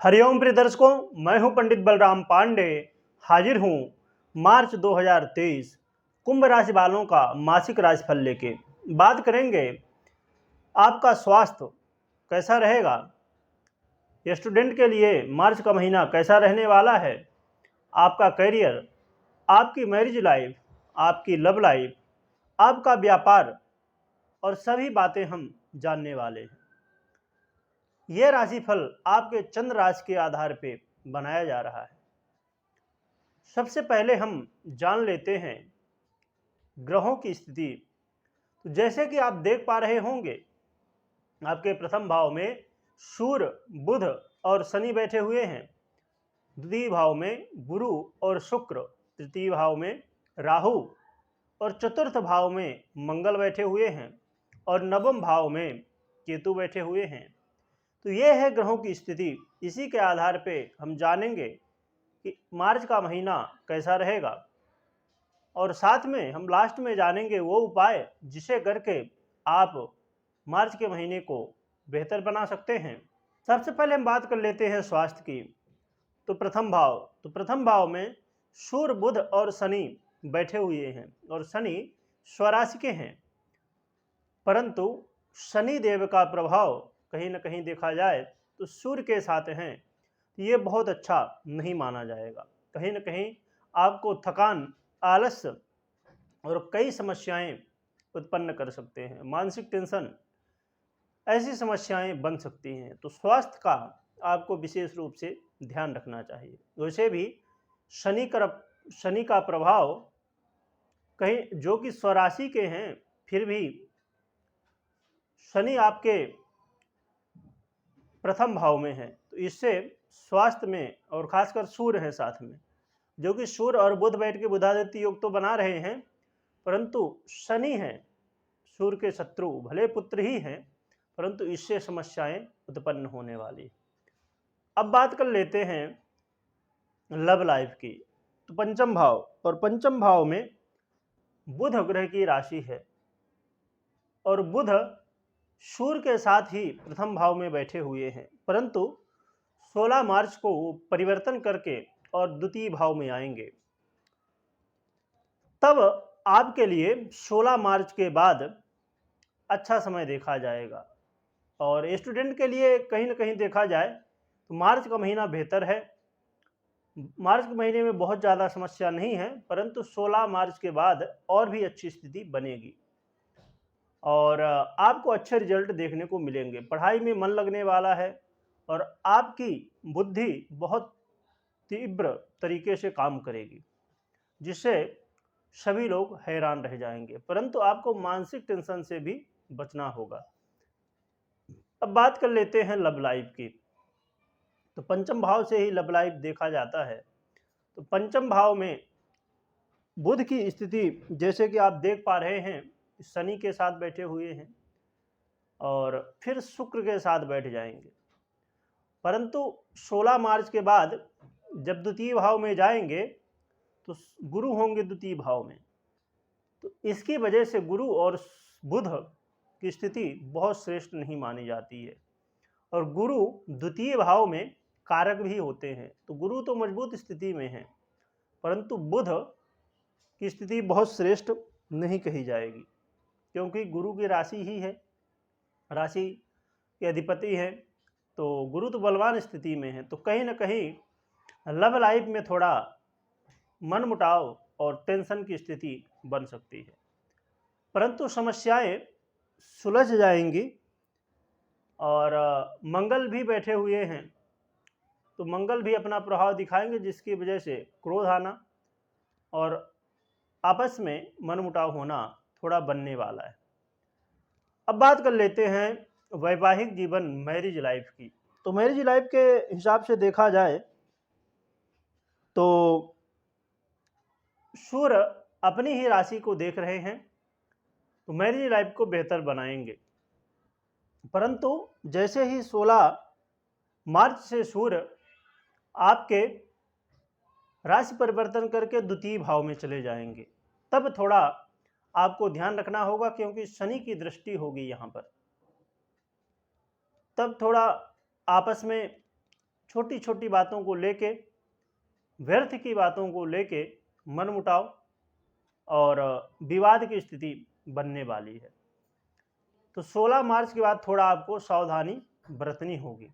हरिओम प्रिय दर्शकों, मैं हूं पंडित बलराम पांडे। हाजिर हूं मार्च 2023 कुंभ राशि वालों का मासिक राशिफल लेके। बात करेंगे आपका स्वास्थ्य कैसा रहेगा, स्टूडेंट के लिए मार्च का महीना कैसा रहने वाला है, आपका करियर, आपकी मैरिज लाइफ, आपकी लव लाइफ, आपका व्यापार और सभी बातें हम जानने वाले हैं। यह राशिफल आपके चंद्र राशि के आधार पर बनाया जा रहा है। सबसे पहले हम जान लेते हैं ग्रहों की स्थिति। तो जैसे कि आप देख पा रहे होंगे, आपके प्रथम भाव में सूर्य, बुध और शनि बैठे हुए हैं। द्वितीय भाव में गुरु और शुक्र, तृतीय भाव में राहु और चतुर्थ भाव में मंगल बैठे हुए हैं और नवम भाव में केतु बैठे हुए हैं। तो ये है ग्रहों की स्थिति। इसी के आधार पे हम जानेंगे कि मार्च का महीना कैसा रहेगा और साथ में हम लास्ट में जानेंगे वो उपाय जिसे करके आप मार्च के महीने को बेहतर बना सकते हैं। सबसे पहले हम बात कर लेते हैं स्वास्थ्य की। तो प्रथम भाव में सूर्य, बुध और शनि बैठे हुए हैं और शनि स्वराशि के हैं, परंतु शनि देव का प्रभाव कहीं न कहीं देखा जाए तो सूर्य के साथ हैं। ये बहुत अच्छा नहीं माना जाएगा। कहीं न कहीं आपको थकान, आलस्य और कई समस्याएं उत्पन्न कर सकते हैं। मानसिक टेंशन, ऐसी समस्याएं बन सकती हैं। तो स्वास्थ्य का आपको विशेष रूप से ध्यान रखना चाहिए। वैसे भी शनि का प्रभाव कहीं, जो कि स्वराशि के हैं, फिर भी शनि आपके प्रथम भाव में है, तो इससे स्वास्थ्य में, और खासकर सूर्य है साथ में, जो कि सूर्य और बुध बैठ के बुधादित्य योग तो बना रहे हैं, परंतु शनि है सूर्य के शत्रु। भले पुत्र ही हैं, परंतु इससे समस्याएं उत्पन्न होने वाली। अब बात कर लेते हैं लव लाइफ की। तो पंचम भाव में बुध ग्रह की राशि है और बुध सूर्य के साथ ही प्रथम भाव में बैठे हुए हैं, परंतु 16 मार्च को वो परिवर्तन करके और द्वितीय भाव में आएंगे। तब आपके लिए 16 मार्च के बाद अच्छा समय देखा जाएगा और स्टूडेंट के लिए कहीं ना कहीं देखा जाए तो मार्च का महीना बेहतर है। मार्च के महीने में बहुत ज़्यादा समस्या नहीं है, परंतु 16 मार्च के बाद और भी अच्छी स्थिति बनेगी और आपको अच्छे रिजल्ट देखने को मिलेंगे। पढ़ाई में मन लगने वाला है और आपकी बुद्धि बहुत तीव्र तरीके से काम करेगी, जिससे सभी लोग हैरान रह जाएंगे। परंतु आपको मानसिक टेंशन से भी बचना होगा। अब बात कर लेते हैं लव लाइफ की। तो पंचम भाव से ही लव लाइफ देखा जाता है। तो पंचम भाव में बुध की स्थिति, जैसे कि आप देख पा रहे हैं, शनि के साथ बैठे हुए हैं और फिर शुक्र के साथ बैठ जाएंगे, परंतु 16 मार्च के बाद जब द्वितीय भाव में जाएंगे तो गुरु होंगे द्वितीय भाव में। तो इसकी वजह से गुरु और बुध की स्थिति बहुत श्रेष्ठ नहीं मानी जाती है और गुरु द्वितीय भाव में कारक भी होते हैं। तो गुरु तो मजबूत स्थिति में है, परंतु बुध की स्थिति बहुत श्रेष्ठ नहीं कही जाएगी, क्योंकि गुरु की राशि ही है, राशि के अधिपति है, तो गुरु तो बलवान स्थिति में है। तो कहीं ना कहीं लव लाइफ में थोड़ा मनमुटाव और टेंशन की स्थिति बन सकती है, परंतु समस्याएं सुलझ जाएंगी। और मंगल भी बैठे हुए हैं, तो मंगल भी अपना प्रभाव दिखाएंगे, जिसकी वजह से क्रोध आना और आपस में मनमुटाव होना थोड़ा बनने वाला है। अब बात कर लेते हैं वैवाहिक जीवन, मैरिज लाइफ की। तो मैरिज लाइफ के हिसाब से देखा जाए तो सूर्य अपनी ही राशि को देख रहे हैं, तो मैरिज लाइफ को बेहतर बनाएंगे। परंतु जैसे ही 16 मार्च से सूर्य आपके राशि परिवर्तन करके द्वितीय भाव में चले जाएंगे, तब थोड़ा आपको ध्यान रखना होगा, क्योंकि शनि की दृष्टि होगी यहाँ पर। तब थोड़ा आपस में छोटी छोटी बातों को लेके, व्यर्थ की बातों को लेके मनमुटाव और विवाद की स्थिति बनने वाली है। तो 16 मार्च के बाद थोड़ा आपको सावधानी बरतनी होगी।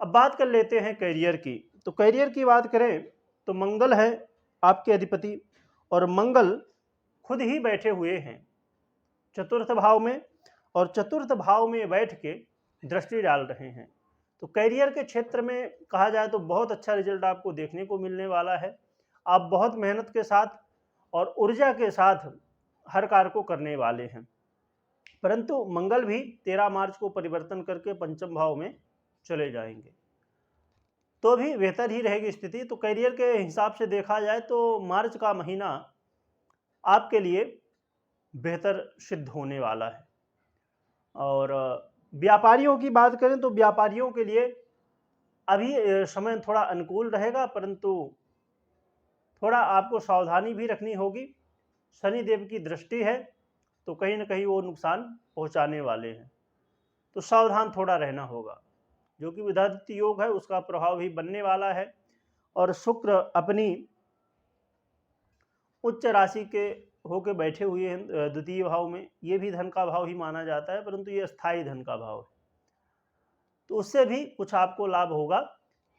अब बात कर लेते हैं करियर की। तो करियर की बात करें तो मंगल है आपके अधिपति, और मंगल खुद ही बैठे हुए हैं चतुर्थ भाव में, और चतुर्थ भाव में बैठ के दृष्टि डाल रहे हैं। तो करियर के क्षेत्र में कहा जाए तो बहुत अच्छा रिजल्ट आपको देखने को मिलने वाला है। आप बहुत मेहनत के साथ और ऊर्जा के साथ हर कार्य को करने वाले हैं। परंतु मंगल भी 13 मार्च को परिवर्तन करके पंचम भाव में चले जाएंगे, तो भी बेहतर ही रहेगी स्थिति। तो करियर के हिसाब से देखा जाए तो मार्च का महीना आपके लिए बेहतर सिद्ध होने वाला है। और व्यापारियों की बात करें तो व्यापारियों के लिए अभी समय थोड़ा अनुकूल रहेगा, परंतु थोड़ा आपको सावधानी भी रखनी होगी। शनि देव की दृष्टि है तो कहीं ना कहीं वो नुकसान पहुंचाने वाले हैं, तो सावधान थोड़ा रहना होगा। जो कि विधादित्य योग है उसका प्रभाव भी बनने वाला है, और शुक्र अपनी उच्च राशि के होके बैठे हुए हैं द्वितीय भाव में। ये भी धन का भाव ही माना जाता है, परंतु ये स्थायी धन का भाव है, तो उससे भी कुछ आपको लाभ होगा।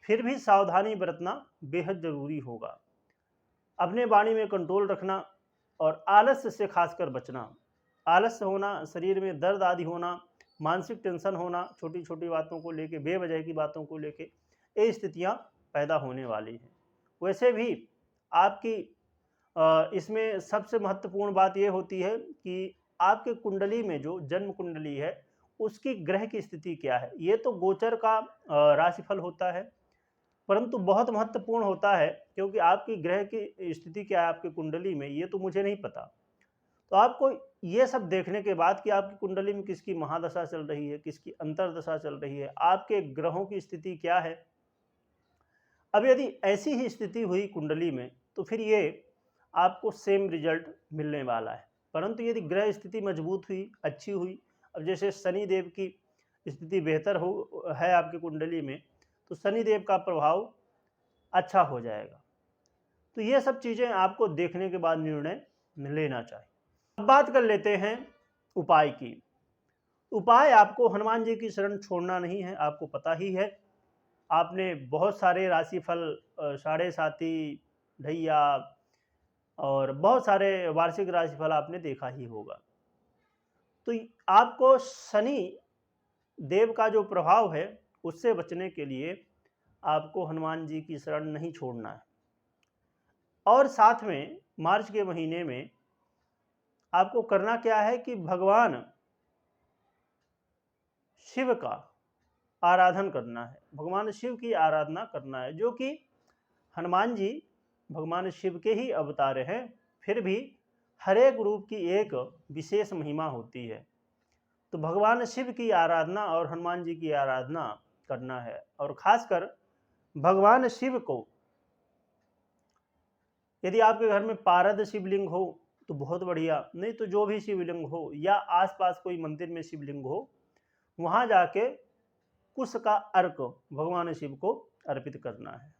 फिर भी सावधानी बरतना बेहद जरूरी होगा। अपने वाणी में कंट्रोल रखना और आलस्य से खासकर बचना। आलस्य होना, शरीर में दर्द आदि होना, मानसिक टेंशन होना, छोटी छोटी बातों को लेके, बेवजह की बातों को लेके ये स्थितियां पैदा होने वाली हैं। वैसे भी आपकी इसमें सबसे महत्वपूर्ण बात यह होती है कि आपके कुंडली में जो जन्म कुंडली है उसकी ग्रह की स्थिति क्या है। ये तो गोचर का राशिफल होता है, परंतु बहुत महत्वपूर्ण होता है, क्योंकि आपकी ग्रह की स्थिति क्या है आपकी कुंडली में ये तो मुझे नहीं पता। तो आपको ये सब देखने के बाद कि आपकी कुंडली में किसकी महादशा चल रही है, किसकी अंतरदशा चल रही है, आपके ग्रहों की स्थिति क्या है। अब यदि ऐसी ही स्थिति हुई कुंडली में तो फिर ये आपको सेम रिजल्ट मिलने वाला है। परंतु यदि ग्रह स्थिति मजबूत हुई, अच्छी हुई, अब जैसे शनि देव की स्थिति बेहतर हो है आपकी कुंडली में, तो शनि देव का प्रभाव अच्छा हो जाएगा। तो ये सब चीज़ें आपको देखने के बाद निर्णय लेना चाहिए। अब बात कर लेते हैं उपाय की। उपाय आपको हनुमान जी की शरण छोड़ना नहीं है, आपको पता ही है। आपने बहुत सारे राशिफल, साढ़े साती, ढैया और बहुत सारे वार्षिक राशिफल आपने देखा ही होगा। तो आपको शनि देव का जो प्रभाव है उससे बचने के लिए आपको हनुमान जी की शरण नहीं छोड़ना है। और साथ में मार्च के महीने में आपको करना क्या है कि भगवान शिव का आराधन करना है, भगवान शिव की आराधना करना है। जो कि हनुमान जी भगवान शिव के ही अवतार हैं, फिर भी हर एक रूप की एक विशेष महिमा होती है। तो भगवान शिव की आराधना और हनुमान जी की आराधना करना है। और खासकर भगवान शिव को यदि आपके घर में पारद शिवलिंग हो तो बहुत बढ़िया, नहीं तो जो भी शिवलिंग हो या आसपास कोई मंदिर में शिवलिंग हो, वहां जाके कुश का अर्क भगवान शिव को अर्पित करना है।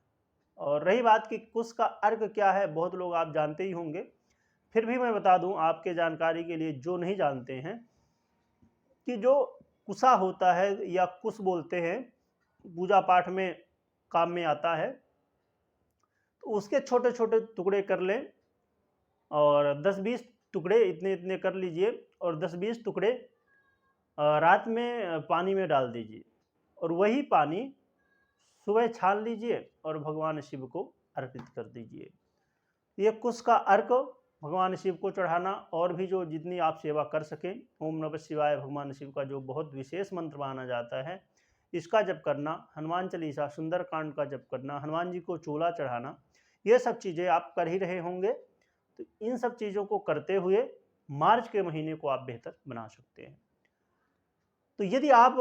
और रही बात कि कुश का अर्क क्या है, बहुत लोग आप जानते ही होंगे, फिर भी मैं बता दूं आपके जानकारी के लिए जो नहीं जानते हैं, कि जो कुशा होता है या कुश बोलते हैं, पूजा पाठ में काम में आता है, तो उसके छोटे छोटे टुकड़े कर लें और 10-20 टुकड़े इतने इतने कर लीजिए, और 10-20 टुकड़े रात में पानी में डाल दीजिए, और वही पानी सुबह छान लीजिए और भगवान शिव को अर्पित कर दीजिए। ये कुश का अर्क भगवान शिव को चढ़ाना, और भी जो जितनी आप सेवा कर सकें, ओम नमः शिवाय भगवान शिव का जो बहुत विशेष मंत्र माना जाता है, इसका जप करना, हनुमान चालीसा, सुंदरकांड का जप करना, हनुमान जी को चूल्हा चढ़ाना, ये सब चीज़ें आप कर ही रहे होंगे। तो इन सब चीज़ों को करते हुए मार्च के महीने को आप बेहतर बना सकते हैं। तो यदि आप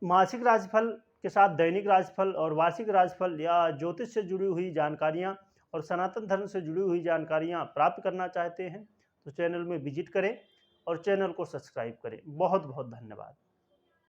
मासिक राशिफल के साथ दैनिक राशिफल और वार्षिक राशिफल या ज्योतिष से जुड़ी हुई जानकारियाँ और सनातन धर्म से जुड़ी हुई जानकारियाँ प्राप्त करना चाहते हैं तो चैनल में विजिट करें और चैनल को सब्सक्राइब करें। बहुत बहुत धन्यवाद।